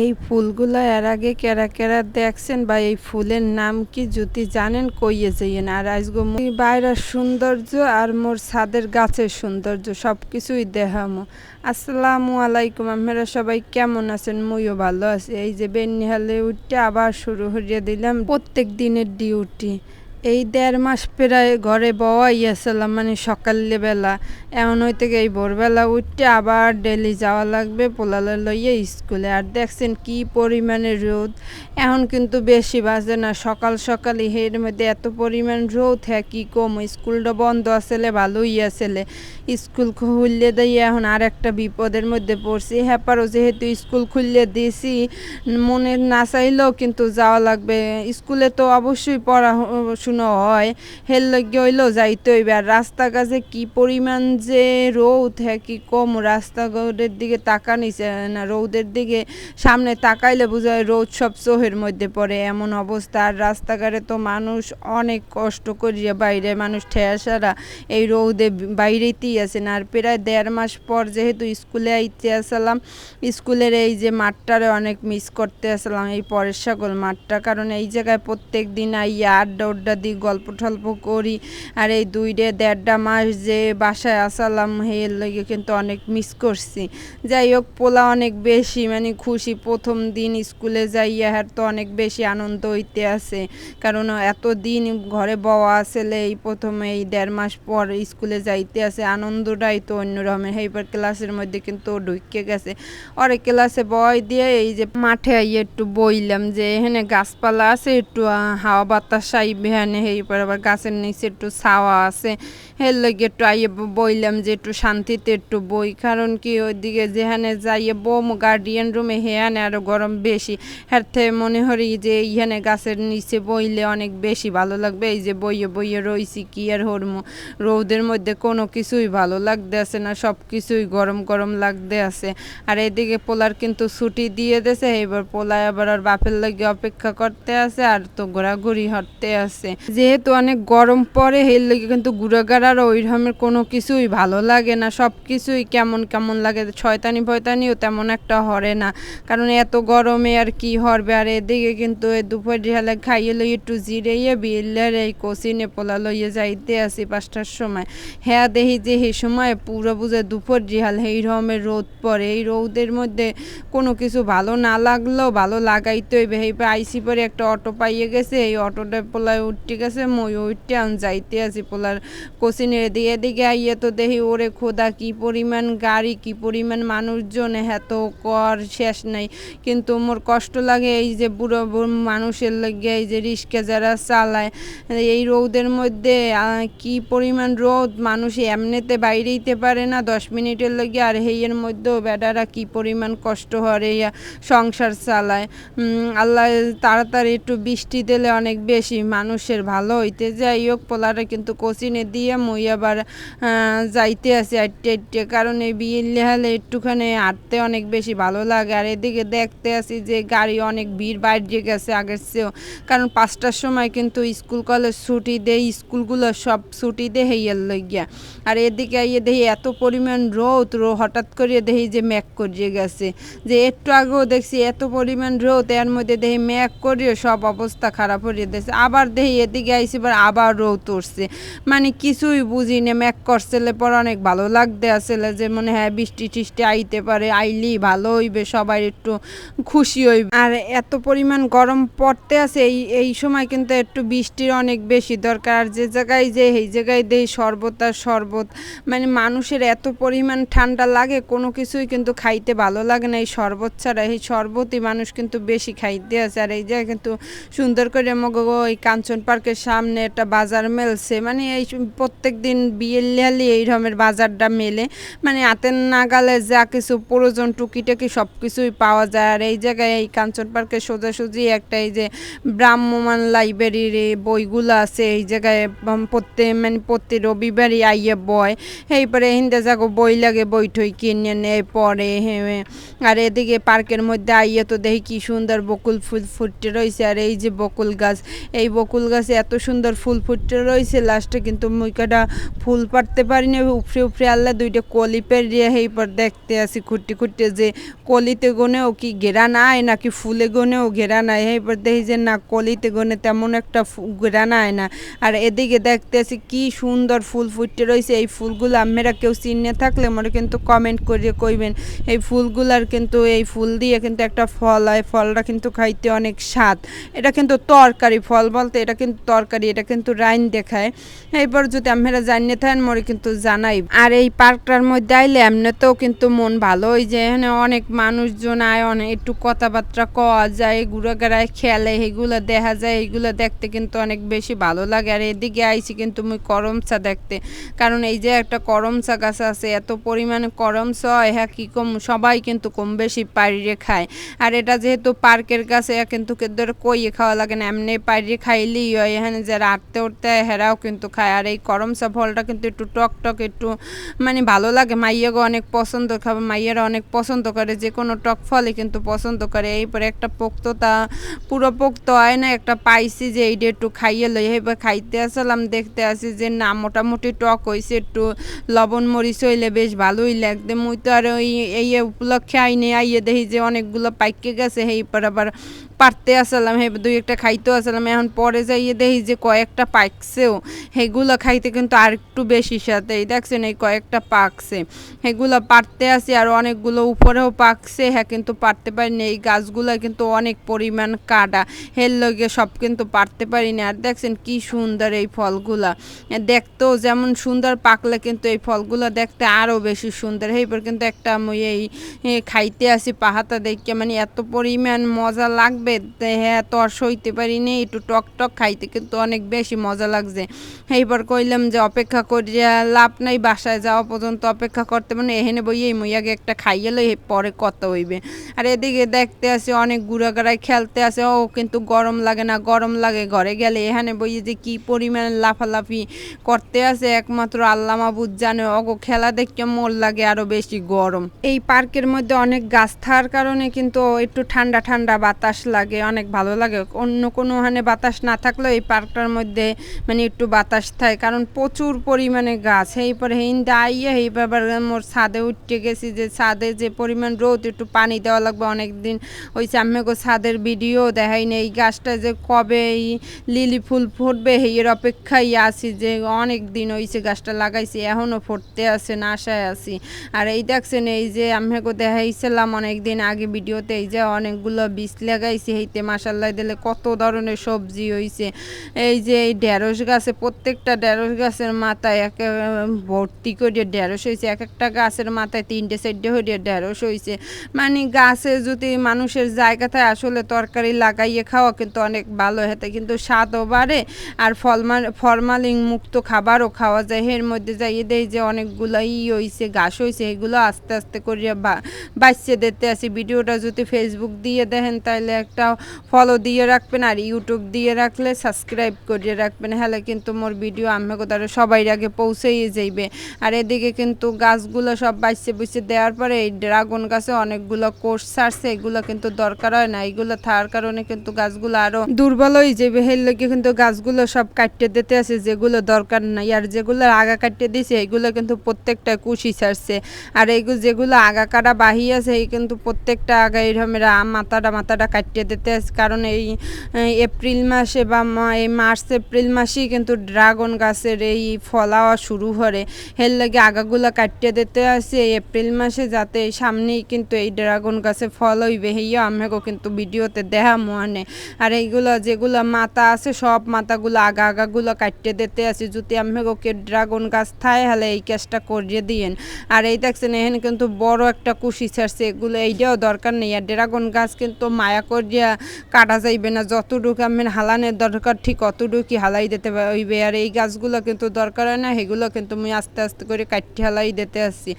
এই ফুলগুলা এর আগে কেরা কেরা দেখছেন বা এই ফুলের নাম কি যদি জানেন কইয়ে যাইয়েন। আর আজগো মুই বাইরের সৌন্দর্য আর মোর ছাদের গাছের সৌন্দর্য সব কিছুই দেখামো। আসসালামু আলাইকুম, আপনারা সবাই কেমন আছেন? মুইও ভালো আছি। এই যে বেনিহালে উঠতে আবার শুরু হইয়া দিলাম প্রত্যেক দিনের ডিউটি। এই ১.৫ মাস প্রায় ঘরে বওয়াই আসলাম, মানে সকালবেলা এমন হইতে এই ভোরবেলা উঠতে আবার ডেলি যাওয়া লাগবে পোলালে লইয়া স্কুলে। আর দেখছেন কি পরিমাণে রোদ, এখন কিন্তু বেশি বাজে না, সকাল সকালই এর মধ্যে এত পরিমাণ রোদ। হ্যাঁ কি কম, স্কুলটা বন্ধ আসলে ভালোই আসলে, স্কুল খুললে দিয়ে এখন আর একটা বিপদের মধ্যে পড়ছি। হ্যাপারও যেহেতু স্কুল খুললে দিয়েছি, মনে না চাইলেও কিন্তু যাওয়া লাগবে স্কুলে, তো অবশ্যই পড়াশুনো হয়, হের লগে হইলেও যাইতে হইবে। আর রাস্তাঘাটে কি পরিমাণ যে রোদ, হ্যাঁ কি কম, রাস্তাঘাটের দিকে তাকানিছে না, রোদের দিকে সামনে তাকাইলে বোঝা যায় রোদ সব চোখের মধ্যে পড়ে, এমন অবস্থা। আর রাস্তাঘাটে তো মানুষ অনেক কষ্ট করিয়া বাইরে মানুষ ঠেয়াসারা এই রোদে বাইরেতেই আছেন। আর প্রায় ১.৫ মাস পর যেহেতু স্কুলে আইতে আসলাম, স্কুলের এই যে মাঠটারে অনেক মিস করতে আসলাম, এই পরের সকল মাঠটা, কারণ এই জায়গায় প্রত্যেক দিন আইয়া আড্ডা দিই, গল্প টল্প করি। আর এই ২.৫ মাস যে বাসায় আসালাম এর লগে কিন্তু অনেক মিস করছি। যাই হোক, পোলা অনেক বেশি মানে খুশি, প্রথম দিন স্কুলে যাইয়া হ্যার তো অনেক বেশি আনন্দ হইতে আছে, কারণ এত দিন ঘরে বওয়া আসলে এই প্রথম এই ১.৫ মাস পর স্কুলে যাইতে আছে, আনন্দটাই তো অন্যরকমের। এইবার ক্লাসের মধ্যে কিন্তু ঢুকে গেছে, ওরে ক্লাসে বয় দিয়ে এই যে মাঠে আইয়ে একটু বইলাম যে এখানে গাছপালা আছে, একটু হাওয়া বাতাস আইবে, হ্যানে এইবার আবার গাছের নিচে একটু ছাওয়া আছে, এর লগে একটু আইয়ে বইলাম যে একটু শান্তিতে একটু বই। কারণ কি ওইদিকে যেখানে যাইয়ে বম গার্ডিয়ান রুমে হেয়ানে আরো গরম বেশি, হ্যার থেকে মনে হরি যে এইখানে গাছের নিচে বইলে অনেক বেশি ভালো লাগবে। এই যে বইয়ে বইয়ে রইছি, কি আর হরমু, রৌদের মধ্যে কোনো কিছুই ভালো লাগতে আছে না, সব কিছুই গরম গরম লাগতে আছে। আর এদিকে পোলার কিন্তু ছুটি দিয়ে দেছে, এবার পোলায় আবার আর বাপের লাগে অপেক্ষা করতে আছে, আর তো ঘোরাঘুরি হতে আছে, যেহেতু অনেক গরম পড়ে এর লাগে কিন্তু ঘুরাঘাড়ার ওই রকমের কোনো কিছুই ভালো লাগে না, সব কিছুই কেমন কেমন লাগে, শয়তানি ফয়তানিও তেমন একটা হরে না, কারণ এত গরমে আর কি হরবে। আর এদিকে কিন্তু দুপুর ঢেলে খাইয়ে লই একটু জিরেইয়ে বিলের এই কোচিনে পোলা লইয়ে যাইতে আসি ৫টার সময়। হ্যাঁ দেখি যে এই সময় পুরো বুঝে দুপুর জিহাল এই রকমের রোদ পড়ে, এই রোদের মধ্যে কোনো কিছু ভালো না লাগলেও ভালো লাগাইতে হইবে। এই আইসি পরে একটা অটো পাইয়ে গেছে, এই অটোটা পোলায় উঠতে গেছে, মই উঠতে আন যাইতে আছি পোলার কোচিনে। এদিকে আইয়ে তো দেখি ওরে খোদা কি পরিমাণ গাড়ি, কি পরিমাণ মানুষজন, হ্যাঁ তো কর শেষ নাই। কিন্তু মোর কষ্ট লাগে এই যে বুড়ো মানুষের লাগে, এই যে রিক্সা যারা চালায় এই রোদের মধ্যে, কি পরিমাণ রোদ, মানুষ এমনিতে বাইরেইতে পারে না ১০ মিনিটের লাগে, আর হেইয়ের মধ্যেও বেডারা কি পরিমাণ কষ্ট হরে সংসার চালায়। আল্লাহ তাড়াতাড়ি একটু বৃষ্টি দিলে অনেক বেশি মানুষের ভালো হইতে। যাই হোক, পোলারে কিন্তু কোচিনে দিয়ে মই আবার যাইতে আছি আটটে আটটে, কারণ এই বিয়েলে হলে একটুখানি হাঁটতে অনেক বেশি ভালো লাগে। আর এদিকে দেখতে আসি যে গাড়ি অনেক ভিড় বাইরে গেছে আগের চেয়েও, কারণ ৫টার সময় কিন্তু স্কুল কলেজ ছুটি দেয়, স্কুলগুলো সব ছুটি দেয় হেইয়ার লইয়া। আর এদিকে আইয়ে দেখি এত পরিমাণ রোদ, হঠাৎ করে দেখি যে ম্যাক করিয়ে গেছে, যে একটু আগেও দেখছি এত পরিমাণ রোদ, এর মধ্যে দেখি ম্যাক করিয়ে সব অবস্থা খারাপ হয়ে দিয়েছে। আবার দেখি এদিকে আইসি আবার রোদ উঠছে, মানে কিছুই বুঝি না, ম্যাক করছিলে পর অনেক ভালো লাগতে আসলে, যে মনে হয় বৃষ্টি টিষ্টি আইতে পারে, আইলি ভালো হইবে, সবাই একটু খুশি হইবে। আর এত পরিমাণ গরম পড়তে আছে এই সময় কিন্তু একটু বৃষ্টির অনেক বেশি দরকার। আর যে জায়গায় যে এই জায়গায় দেই শরবত আর শরবত, মানে মানুষের এত পরিমাণ ঠান্ডা লাগে কোনো কিছুই কিন্তু খাইতে ভালো লাগে না এই শরবত ছাড়া, এই শরবতই মানুষ কিন্তু বেশি খাইতে আছে। আর এই জায়গায় কিন্তু সুন্দর করে মগ ওই কাঞ্চন পার্কের সামনে একটা বাজার মেলছে, মানে এই প্রত্যেক দিন বিয়েলি এই রকমের বাজারটা মেলে, মানে হাতের নাগালে যা কিছু প্রয়োজন টুকিটাকি সব কিছুই পাওয়া যায়। আর এই জায়গায় এই কাঞ্চন পার্কের সোজাসুজি একটা এই যে ব্রাহ্মমান লাইব্রেরির বইগুলো আছে, এই জায়গায় প্রতি রবিবারই আইয়ে বয়, এইপরে হিন্দে যাগো বই লাগে, বই ঠই কিনে নেয় পরে। আর এদিকে পার্কের মধ্যে আইয়ে তো দেখি কি সুন্দর বকুল ফুল ফুটে রয়েছে। আর এই যে বকুল গাছ, এই বকুল গাছ আছে এত সুন্দর ফুল ফুটে রয়েছে লাস্টে কিন্তু মুইকাটা ফুল পারতে পারিনি উপরে উপরে আল্লাহ দুইটা কলি পেরিয়ে এইবার দেখতে আসি খুঁটি খুঁটে যে কলিতে গনেও কি ঘেরা নাই নাকি ফুলে গনেও ঘেরা নাই এইবার দেখি যে না কলিতে গনে তেমন একটা ঘেরা নাই না। আর এদিকে দেখতে আসি কি সুন্দর ফুল ফুটে রয়েছে। এই ফুলগুলো আপনারা কেউ চিনে থাকলে মনে কিন্তু কমেন্ট করে কইবেন। এই ফুলগুলার কিন্তু এই ফুল দিয়ে কিন্তু একটা ফল হয়, ফলটা কিন্তু খাইতে অনেক স্বাদ। এটা কিন্তু তরকারি, ফল বলতে এটা কিন্তু তরকারি, এটা কিন্তু রাইন দেখায়। এইবার যদি আপনারা জানিয়ে থাকেন মরে কিন্তু জানাই। আর এই পার্কটার মধ্যে আইলে এমনিতেও কিন্তু মন ভালো হয়ে যায়। এখানে অনেক মানুষজন আয়, অনেক একটু কথাবার্তা কওয়া যায়, ঘুরাঘুরায় খেলে, এগুলো দেখা যায়, এগুলো দেখতে কিন্তু অনেক বেশি ভালো লাগে। আর এদিকে আইছি কিন্তু মুই করমচা দেখতে, কারণ এই যে একটা করমচা গাছ আছে, এত পরিমাণে করমচা হয় হ্যাঁ কি কম সবাই কিন্তু কম বেশি পাড়িয়ে খায়। আর এটা যেহেতু পার্কের কাছে কিন্তু কেদের কইয়ে খাওয়া লাগে না, এমনি পাড়িয়ে খাইলেই হয়। এখানে যারা আটতে উঠতে হেরাও কিন্তু খায়। আর এই করমচা ফলটা কিন্তু একটু টক টক, একটু মানে ভালো লাগে। মাইয়াগো অনেক পছন্দ, খাবে মাইয়ারা অনেক পছন্দ করে, যে কোনো টক ফলে কিন্তু পছন্দ করে। এইপরে একটা পোক্ত তা পুরো পোক্ত হয় না, একটা পাইছি যে এইটা একটু খাইয়ে লই। এবার খাইতে আসলাম, দেখতে আসি যে না মোটামুটি টক হয়েছে, একটু লবণ মরিচ হইলে বেশ ভালোই লাগবে। মুই তো আর ওই এই উপলক্ষে আইনে আইয়ে দেখি যে অনেকগুলো পাইকে গেছে, এইবার আবার পারতে আসলাম, হে দুই একটা খাইতেও আসলাম। এখন পরে যাইয়ে দেখি যে কয়েকটা পাকছেও, সেগুলো খাইতে কিন্তু আর একটু বেশি সাথে। এই দেখছেন এই কয়েকটা পাকছে, সেগুলো পারতে আসি। আর অনেকগুলো উপরেও পাকছে, হ্যাঁ কিন্তু পারতে পারিনি। এই গাছগুলো কিন্তু অনেক পরিমাণ কাটা, হের লগে সব কিন্তু পারতে পারিনি। আর দেখছেন কি সুন্দর এই ফলগুলা, দেখতেও যেমন সুন্দর, পাকলে কিন্তু এই ফলগুলো দেখতে আরও বেশি সুন্দর। এইবার কিন্তু একটা আমি এই খাইতে আসি পাহাতা দেখে, মানে এত পরিমাণ মজা লাগবে, হ্যাঁ তো আর সইতে পারিনি। একটু টক টক খাইতে কিন্তু অনেক বেশি মজা লাগছে। এইবার কইলাম যে অপেক্ষা করিয়া লাভ নাই, বাসায় যাওয়া পর্যন্ত অপেক্ষা করতে, মানে এখানে বইয়ে এই মইয়াকে একটা খাইয়ে লই, পরে কত হইবে। আর এদিকে দেখতে আসে অনেক ঘুরাঘুরায় খেলতে আসে, ও কিন্তু গরম লাগে না, গরম লাগে ঘরে গেলে। এখানে বইয়ে যে কি পরিমাণে লাফালাফি করতে আসে একমাত্র আল্লাহ মাবুদ জানে। অগো খেলা দেখে মোর লাগে আরো বেশি গরম। এই পার্কের মধ্যে অনেক গাছ থাকার কারণে কিন্তু একটু ঠান্ডা ঠান্ডা বাতাস লাগে, অনেক ভালো লাগে। অন্য কোনো ওখানে বাতাস না থাকলেও এই পার্কটার মধ্যে মানে একটু বাতাস থাকে, কারণ প্রচুর পরিমাণে গাছ। এইপরে হিন্দা আইয়া এইবার মোর ছাদে উঠতে গেছি, যে ছাদে যে পরিমাণ রোদ, একটু পানি দেওয়া লাগবে। অনেকদিন হয়েছে আমি গো ছাদের ভিডিও দেখাই না। এই গাছটা যে কবে এই লিলি ফুল ফুটবে এর অপেক্ষায় আছি, যে অনেক দিন হয়েছে গাছটা লাগাইছি, এখনও ফুটতে আছে না, আশায় আছি। আর এই দেখছেন এই যে আমি গো দেখাইছিলাম অনেকদিন আগে ভিডিওতে, এই যে অনেকগুলো বীজ লাগাইছি, এইতে মাসাল্লাহ দিলে কত ধরনের সবজি হয়েছে। এই যে এই ঢেঁড়স গাছে, প্রত্যেকটা ঢেঁড়স গাছের মাথায় এক ভর্তি করে ঢেঁড়স হয়েছে, এক একটা গাছের মাথায় 3-4 হয়ে ঢেঁড়স হয়েছে। মানে গাছে যদি মানুষের জায়গা থাকে আসলে তরকারি লাগাইয়ে খাওয়া কিন্তু অনেক ভালো হতে, কিন্তু স্বাদও বাড়ে আর ফরমালিন মুক্ত খাবারও খাওয়া যায়। এর মধ্যে যাইয়ে দেয় যে অনেকগুলো হয়েছে, ঘাস হয়েছে, এগুলো আস্তে আস্তে করিয়া বাঁচিয়ে দিতে আসি। ভিডিওটা যদি ফেসবুক দিয়ে দেখেন তাহলে একটা ফলো দিয়ে রাখবেন, আর ইউটিউব দিয়ে রাখলে সাবস্ক্রাইব করিয়ে রাখবেন, হলে কিন্তু মোর ভিডিও আমি কোথাও সবাই আগে পৌঁছেই যাইবে। আর এদিকে কিন্তু গাছগুলো সব বাঁচিয়ে দেওয়ার পরে এই ড্রাগন গাছে অনেকগুলো কোষ ছাড়ছে, এগুলো কিন্তু দরকার হয় না, এগুলো থাকার কারণে কিন্তু গাছগুলো আরো দুর্বল হয়ে যাবে। এর লগে কিন্তু গাছগুলো সব কাটতে দিতে আছে, যেগুলো দরকার নাই। আর যেগুলো আগা কাটতে দিছে এগুলো কিন্তু প্রত্যেকটা কুশি ছাড়ছে। আর এইগুলো যেগুলো আগা কাটা বাহি আছে এই কিন্তু প্রত্যেকটা আগা এরকম মাথাটা কাটতে দিতে আছে, কারণ এই এপ্রিল মাসে বা এই মার্চ এপ্রিল মাসেই কিন্তু ড্রাগন গাছের এই ফলাওয়া শুরু করে। এর লাগে আগাগুলো কাটতে দিতে আছে এপ্রিল মাসে, যাতে সামনেই কিন্তু এই ড্রাগন গাছে ফল হইবে। হইয়া আমাকেও কিন্তু ভিডিওতে দেখা মনে। আর এইগুলো যেগুলো মাথা আছে সব মাথাগুলো আগাগুলো কাটতে দিতে আছে, যদি আমাকে ড্রাগন গাছ থায় হলে এই কাজটা করিয়ে দিয়েন। আর এই দেখছেন এখানে কিন্তু বড় একটা কুশি ছাড়ছে, এগুলো এইটাও দরকার নেই। আর ড্রাগন গাছ কিন্তু মায়া করিয়া কাটা যাইবে না, যতটুকু আমি হালানের দরকার ঠিক অতটুকুই হালাই দিতে হইবে। আর এই গাছগুলো কিন্তু দরকার হয় না, সেগুলো কিন্তু আমি আস্তে আস্তে করে কাটতে হালাই দিতে আসছি।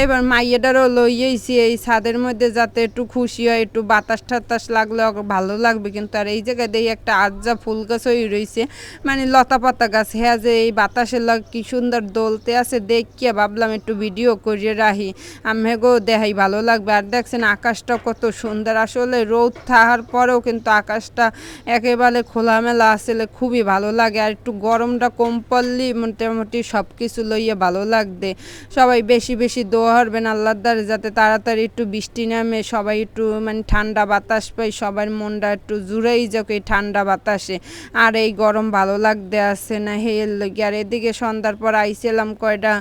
এবার মাইয়াটারও লইয়েছি এই ছাদের মধ্যে, যাতে একটু খুশি হয়, একটু বাতাস টাতাস লাগলে ভালো লাগবে। কিন্তু আর এই জায়গায় দেখি একটা আজ্জা ফুল গাছ হয়ে রয়েছে, মানে লতা পাতা গাছ, হ্যাঁ যে এই বাতাসের লাগ কি সুন্দর দোলতে আছে, দেখিয়া ভাবলাম একটু ভিডিও করিয়ে রাখি, আমেগো দেখাই ভালো লাগবে। আর দেখছেন আকাশটা কত সুন্দর, আসলে রোদ থাকার পরেও কিন্তু আকাশটা একেবারে খোলামেলা আল্লাহ আসলে খুবই ভালো লাগে। আর একটু গরমটা কম পড়লেই মোটামুটি সব কিছু লইয়া ভালো লাগবে। সবাই বেশি বেশি দোয়া করবেন আল্লাহর দ্বারে যাতে তাড়াতাড়ি একটু বৃষ্টি নামে, সবাই একটু মানে ঠান্ডা বাতাস পাই, সবার মনটা একটু জুড়েই যাক এই ঠান্ডা বাতাসে। আর এই গরম ভালো লাগতে আছে না হেল লগে। আর এদিকে সন্ধ্যার পর আইছিলাম কয়টা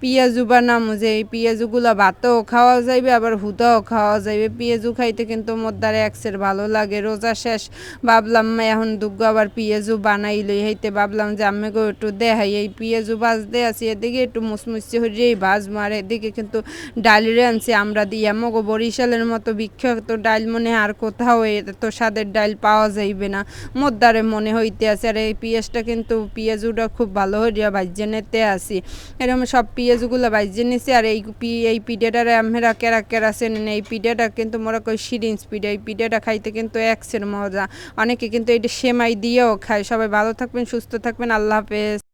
পিঁয়াজু বানামু, যে এই পিঁয়াজুগুলো ভাতেও খাওয়া যাইবে আবার হুদাও খাওয়া যাইবে। পিঁয়াজু খাইতে কিন্তু মোর দ্বারা একসের ভালো লাগে। রোজা শেষ ভাবলাম এখন দুগ্গো আবার পিঁয়াজু বানাইলই, হইতে ভাবলাম যে আম্মাকেও একটু দেখাই। এই পিঁয়াজু ভাজতে আছি, এদিকে একটু মুসমুসি হরিয়েই ভাজবো। আর এদিকে কিন্তু ডাল আনছি আমরা দিয়া, মগো বরিশালের মতো বিখ্যাত ডাল মনে হয় আর কোথাও এত স্বাদের ডাল পাওয়া যাইবে না মোর দ্বারে মনে হইতে আছে। আর এই পিঁয়াজটা কিন্তু পিঁয়াজুটা খুব ভালো হরিয়া ভাজ্যে নিতে আসি। এরকম সব পিঁয়াজগুলো ভাজ্যে নিছি। আর এই পিঠাটারে আমরা কেরা কেরা চেনেন, এই পিঠাটা কিন্তু মোরা কই সিরিঞ্জ পিঠা। এই পিঠাটা খাইতে কিন্তু একসের মজা। অনেকে কিন্তু এটা সেমাই দিয়েও খায়। সবাই ভালো থাকবেন, সুস্থ থাকবেন, আল্লাহ হাফেজ।